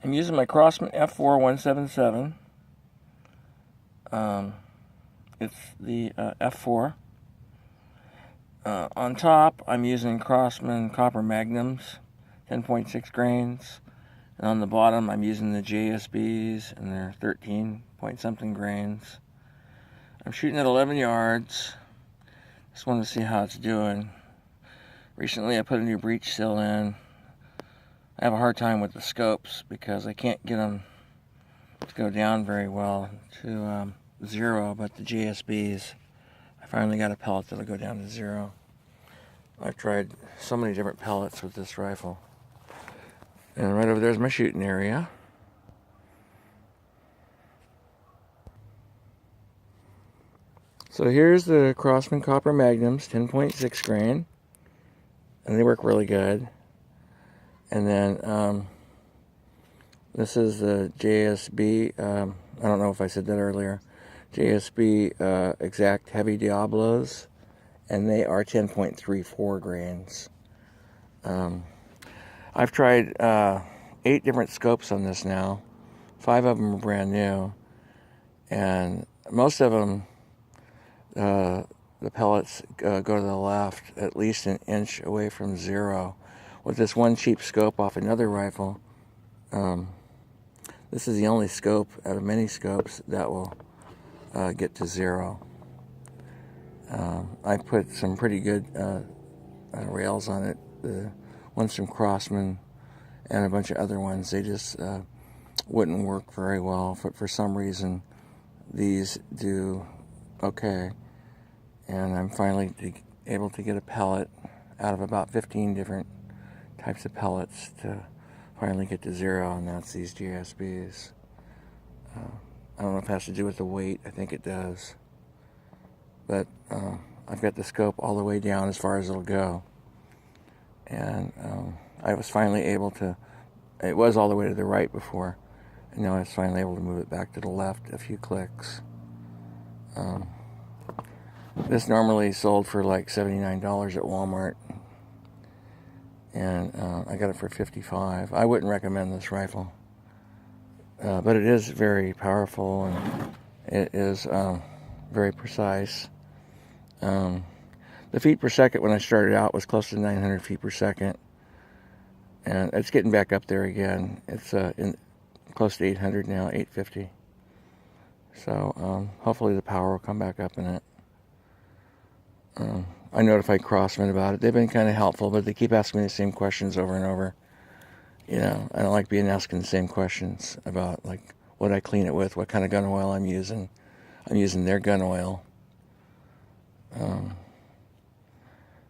I'm using my Crosman F4 177. It's the F4. On top, I'm using Crosman copper magnums, 10.6 grains. And on the bottom, I'm using the JSBs, and they're 13 point something grains. I'm shooting at 11 yards. Just wanted to see how it's doing. Recently, I put a new breech seal in. I have a hard time with the scopes because I can't get them to go down very well to 0, but the JSBs, I finally got a pellet that'll go down to 0. I've tried so many different pellets with this rifle. And right over there's my shooting area. So here's the Crosman copper magnums, 10.6 grain. And they work really good. And then this is the JSB, I don't know if I said that earlier, JSB Exact Heavy Diablos, and they are 10.34 grains. I've tried 8 different scopes on this now. 5 of them are brand new, and most of them, the pellets go to the left at least an inch away from 0. With this one cheap scope off another rifle, this is the only scope out of many scopes that will get to 0. I put some pretty good rails on it. The ones from Crosman and a bunch of other ones, they just wouldn't work very well. For some reason, these do okay. And I'm finally able to get a pellet out of about 15 different types of pellets to finally get to 0, and that's these GSBs. I don't know if it has to do with the weight. I think it does. But I've got the scope all the way down as far as it'll go. And I was finally able to, it was all the way to the right before, and now I was finally able to move it back to the left a few clicks. This normally sold for like $79 at Walmart, and I got it for $55. I wouldn't recommend this rifle, but it is very powerful, and it is very precise. The feet per second when I started out was close to 900 feet per second, and it's getting back up there again. It's close to 800 now, 850. So hopefully the power will come back up in it. I notified Crosman about it. They've been kind of helpful, but they keep asking me the same questions over and over. You know, I don't like being asking the same questions about, like, what I clean it with, what kind of gun oil I'm using. I'm using their gun oil.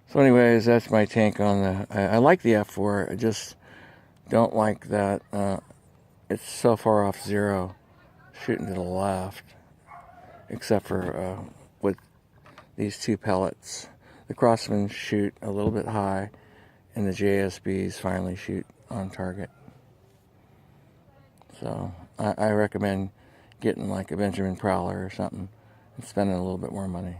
So anyways, that's my take on the, I like the F4, I just don't like that it's so far off 0, shooting to the left, except for with these 2 pellets. The Crosman shoot a little bit high, and the JSBs finally shoot on target. So I recommend getting like a Benjamin Prowler or something and spending a little bit more money.